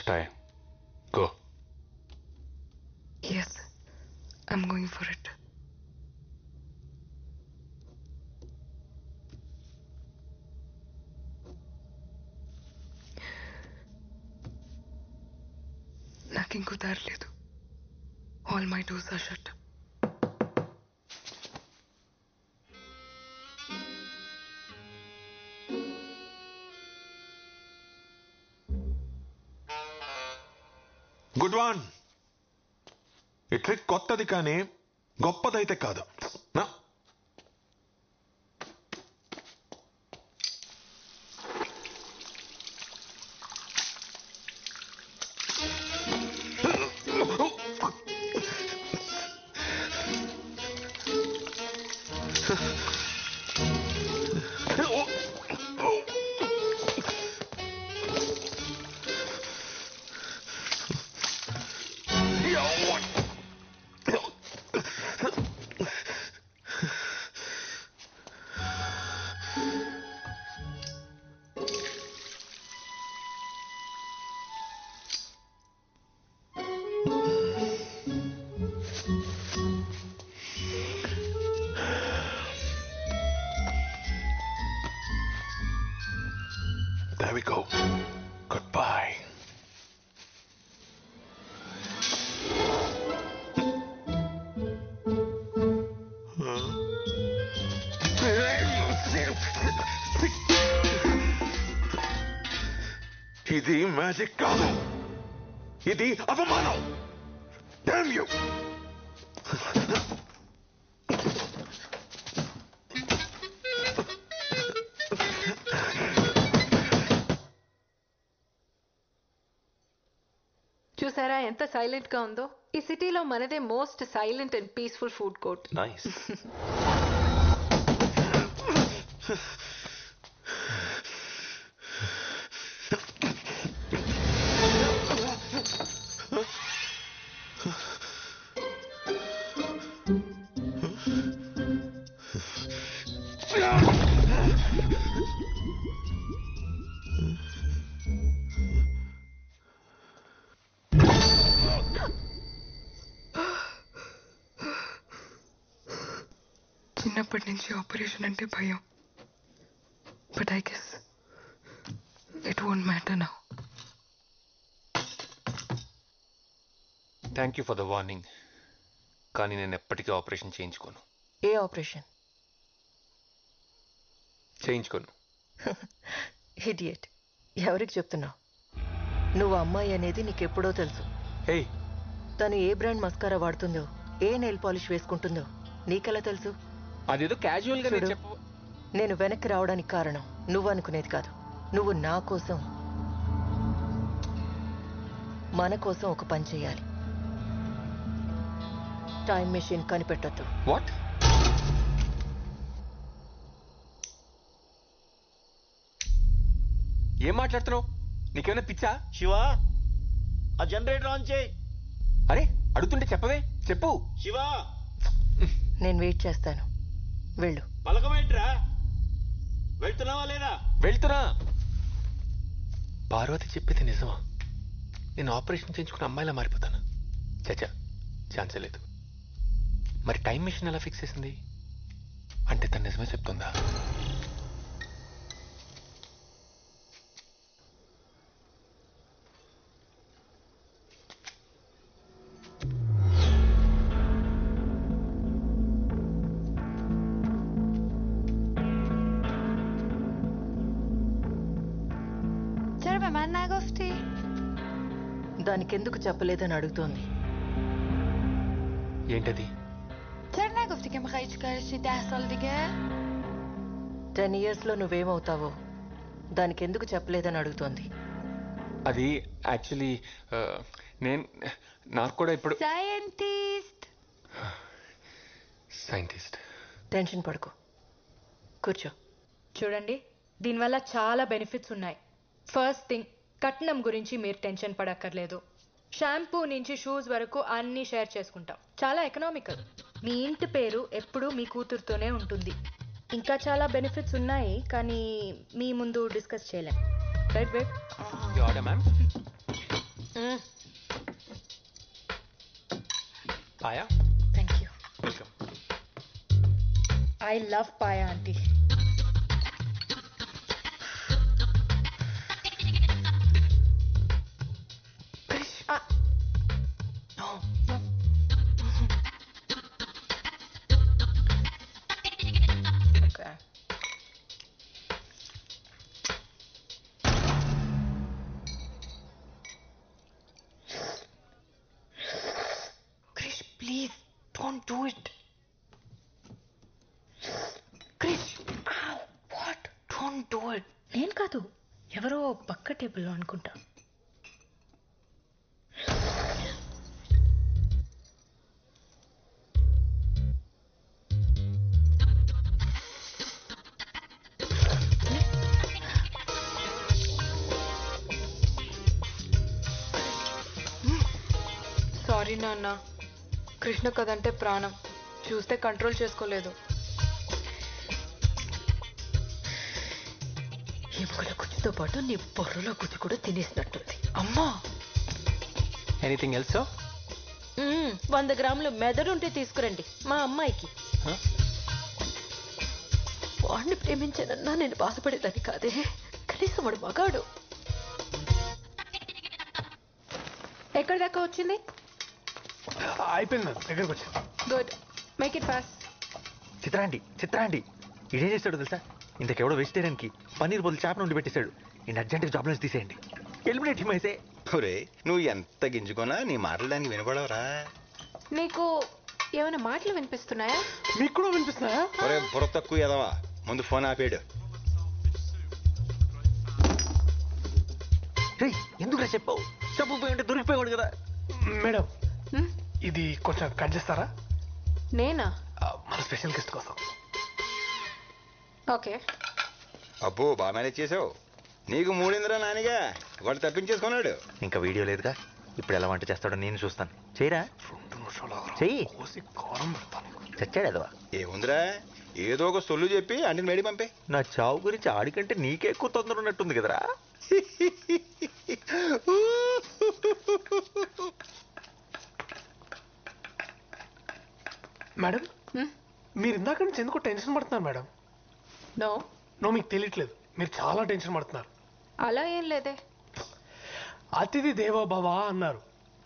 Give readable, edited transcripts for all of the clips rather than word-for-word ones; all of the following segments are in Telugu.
try. Go. Yes, I'm going for it. నాకింకో దారి లేదు. All my doors are shut. Good one. ఈ ట్రిక్ కొత్తది కానీ గొప్పదైతే కాదు. There we go. Goodbye. ఇది మ్యాజిక్ కాదు, ఇది అవమానం. Damn you! చూసారా ఎంత సైలెంట్ గా ఉందో? ఈ సిటీలో మనదే most silent and peaceful food court. Nice. చిన్నప్పటి నుంచి ఆపరేషన్ అంటే భయం. But I guess it won't matter now. Thank you for the warning. కానీ నేను ఎప్పటికీ ఆపరేషన్ చేయించుకోను. ఏ ఆపరేషన్? చేయించుకోను. ఇడియట్. ఎవరికి చెప్తున్నావు? నువ్వు అమ్మాయి అనేది నీకెప్పుడో తెలుసు. హే, తను ఏ బ్రాండ్ మస్కారా వాడుతుందో, ఏ నెయిల్ పాలిష్ వేసుకుంటుందో నీకెలా తెలుసు? అదేదో క్యాజువల్ గా చూడు, నేను వెనక్కి రావడానికి కారణం నువ్వు అనుకునేది కాదు. నువ్వు నా కోసం, మన కోసం ఒక పని చేయాలి. టైం మెషిన్ కనిపెట్టొద్దు. వాట్? ఏం మాట్లాడుతున్నావు? నీకేమైనా పిచ్చా? శివా, ఆ జనరేటర్ ఆన్ చేయి. అరే అడుగుతుంటే చెప్పవే, చెప్పు. శివా, నేను వెయిట్ చేస్తాను. వెళ్ళు. పలకమేంట్రా? వెళ్తున్నావా లేదా? వెళ్తున్నా. పార్వతి చెప్పేది నిజమా? నేను ఆపరేషన్ చేయించుకున్న అమ్మాయిలా మారిపోతాను? చచ్చా, ఛాన్సే లేదు. మరి టైం మిషన్ ఎలా ఫిక్స్ చేసింది? అంటే తను నిజమే చెప్తుందా? దానికెందుకు చెప్పలేదని అడుగుతోంది. ఏంటది? 10 years లో నువ్వేమవుతావో దానికెందుకు చెప్పలేదని అడుగుతోంది. అది యాక్చువల్లీ నాకు కూడా ఇప్పుడు సైంటిస్ట్. టెన్షన్ పడుకో, కూర్చో. చూడండి, దీనివల్ల చాలా బెనిఫిట్స్ ఉన్నాయి. ఫస్ట్ థింగ్, కట్నం గురించి మీరు టెన్షన్ పడక్కర్లేదు. షాంపూ నుంచి షూస్ వరకు అన్నీ షేర్ చేసుకుంటాం. చాలా ఎకనామికల్. మీ ఇంటి పేరు ఎప్పుడూ మీ కూతురుతోనే ఉంటుంది. ఇంకా చాలా బెనిఫిట్స్ ఉన్నాయి, కానీ మీ ముందు డిస్కస్ చేయలేం. Right babe? Paya thank you. Welcome. I love paya aunty. Krish, please don't do it. Krish, ow, what? Don't do it. నేను కాదు, ఎవరో పక్క టేబుల్లో అనుకుంటా. సారీ నాన్న, కృష్ణ కదంటే ప్రాణం, చూస్తే కంట్రోల్ చేసుకోలేదు. ఎముకల గుజ్జుతో పాటు నీ బొర్రలో గుజ్జు కూడా తినేసినట్టుంది. అమ్మా, ఎనీథింగ్ ఎల్స్? 100 గ్రాములు మెదడుంటే తీసుకురండి మా అమ్మాయికి. వాడిని ప్రేమించానన్నా నేను బాధపడేదాన్ని కాదే, కనీసం వాడు మగాడు. ఎక్కడి దాకా వచ్చింది? అయిపోయింది మ్యామ్, దగ్గరకు వచ్చాను. Good, make it fast. చిత్రాండి ఇదేం చేస్తాడు తెలుసా? ఇంతకెవడో వెజిటేరియన్ కి పన్నీర్ బదులు చేప నుండి పెట్టేశాడు. నేను అర్జెంట్గా జాబ్ నుంచి తీసేయండి. ఎలిమినేట్ హిమ్ అయితే. ఒరే, నువ్వు ఎంత గింజుకున్నా నీ మాటలు దానికి వినపడవరా? నీకు ఏమైనా మాటలు వినిపిస్తున్నాయా? మీకు కూడా వినిపిస్తున్నాయా? ఒరే బుర్ర తక్కువ ఎదవా, ముందు ఫోన్ ఆపేడు. ఎందుకు చెప్పావు? చెప్పు ఉంటే దొరికిపోయాడు కదా. మేడం, ఇది కొంచెం కట్ చేస్తారా? నేనా? మన స్పెషల్ గెస్ట్ కోసం. ఓకే. అబ్బో, బాగా మేనేజ్ చేసావు. నీకు మూడిందిరా నానిగా, వాడు తప్పించేసుకున్నాడు. ఇంకా వీడియో లేదుగా, ఇప్పుడు ఎలా వంట చేస్తాడో నేను చూస్తాను. చేయరా? 2 నిమిషాలు చెయ్యి. కోసి కారం పెడతాను. చచ్చాడు ఎదవా. ఏముందిరా, ఏదో ఒక సొల్లు చెప్పి అంటిని మేడి పంపే. నా చావు గురించి ఆడికంటే నీకే ఎక్కువ తొందర ఉన్నట్టుంది కదరా. మేడం, మీరు ఇందాక నుంచి ఎందుకో టెన్షన్ పడుతున్నారు మేడం? నో, మీకు తెలియట్లేదు, మీరు చాలా టెన్షన్ పడుతున్నారు. అలా ఏం లేదే. అతిథి దేవో భవ అన్నారు.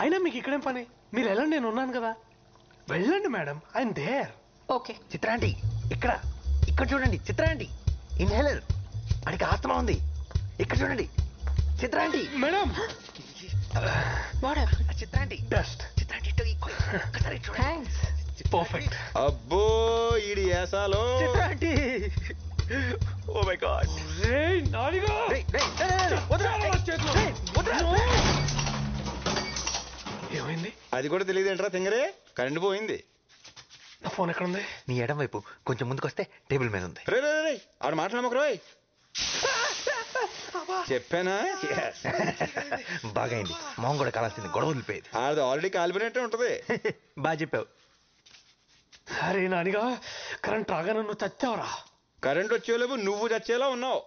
అయినా మీకు ఇక్కడేం పని? మీరు వెళ్ళండి, నేను ఉన్నాను కదా. వెళ్ళండి మేడం, ఐఎమ్ దేర్. ఓకే. చిత్రాంటి ఇక్కడ చూడండి. చిత్రాంటి ఇన్హేలర్, అడికి ఆస్తమా ఉంది. ఇక్కడ చూడండి చిత్రాంటి. మేడం, చిత్రాంటి బెస్ట్. చిత్రాంటి థ్యాంక్స్. పర్ఫెక్ట్. అబ్బో, ఈడి ఏసాలో. చిత్రాంటి, ఓ మై గాడ్. ఏమైంది? అది కూడా తెలియదేంట్రా తింగరే, కరెంట్ పోయింది. నా ఫోన్ ఎక్కడుంది? నీ ఎడం వైపు కొంచెం ముందుకొస్తే టేబుల్ మీద ఉంది. రే రే రే, ఆడు మాట్లాడమకు రోయ్. చెప్పానా? బాగా అయింది. మొహం కూడా కాలాల్సింది, గొడవ వదిలిపోయేది. ఆడది ఆల్రెడీ కాలిపోయినట్టే ఉంటది. బాగా చెప్పావు. అరే నానిగా, కరెంట్ రాగానే నువ్వు చచ్చావురా. కరెంట్ వచ్చేలోపు నువ్వు చచ్చేలా ఉన్నావు.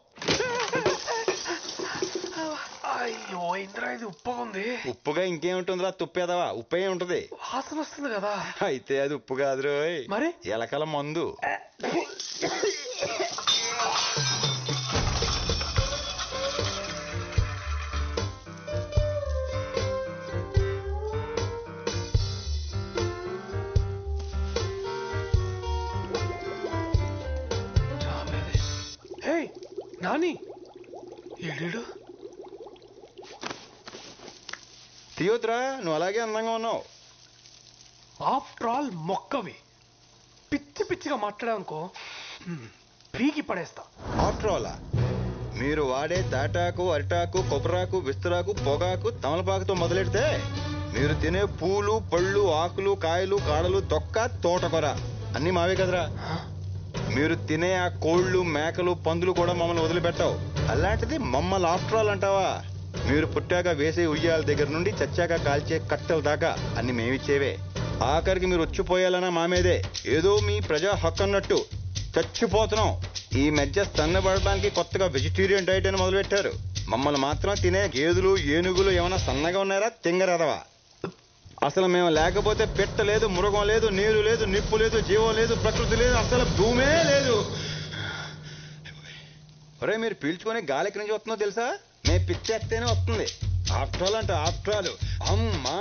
అయ్యో ఇంద్రా, ఇది ఉప్పుగా ఉంది. ఉప్పుగా ఇంకేముంటుందిరా, తుప్పేదవా, ఉప్పే ఉంటది. వాసన వస్తుంది కదా. అయితే అది ఉప్పు కాదు రోయ్, మరి ఎలకల మందు. హే నాని, ఏడు తీయొద్దురా, నువ్వు అలాగే అందంగా ఉన్నావు. ఆఫ్టర్ ఆల్ మొక్కవి. పిచ్చి పిచ్చిగా మాట్లాడావనుకో, పీకి పడేస్తా. ఆఫ్టర్ ఆల్ మీరు వాడే తాటాకు, అరిటాకు, కొబ్బరాకు, విస్తరాకు, పొగాకు, తమలపాకుతో మొదలెడితే మీరు తినే పూలు, పళ్ళు, ఆకులు, కాయలు, కాడలు, తొక్క, తోటకూర అన్నీ మావే కదరా. మీరు తినే ఆ కోళ్ళు, మేకలు, పందులు కూడా మమ్మల్ని వదిలిపెట్టావు. అలాంటిది మమ్మల్ని ఆఫ్టర్ ఆల్ అంటావా? మీరు పుట్టాక వేసే ఉయ్యాల దగ్గర నుండి చచ్చాక కాల్చే కట్టెల దాకా అన్ని మేమిచ్చేవే. ఆఖరికి మీరు వచ్చిపోయాలన్నా మా మీదే. ఏదో మీ ప్రజా హక్కు అన్నట్టు చచ్చిపోతున్నాం. ఈ మధ్య సన్నబడడానికి కొత్తగా వెజిటేరియన్ డైట్ అని మొదలుపెట్టారు. మమ్మల్ని మాత్రం తినే గేదెలు, ఏనుగులు ఏమైనా సన్నగా ఉన్నారా? తింగరదవా. అసలు మేము లేకపోతే పెట్ట లేదు, మృగం లేదు, నీరు లేదు, నిప్పు లేదు, జీవం లేదు, ప్రకృతి లేదు, అసలు భూమే లేదు. ఒరే మీరు పీల్చుకొని గాలి ఎక్కడి నుంచి వస్తుందో తెలుసా? మేము పిచ్చేస్తేనే వస్తుంది. ఆఫ్టర్ ఆల్ అంటే ఆఫ్టర్ ఆల్. అమ్మా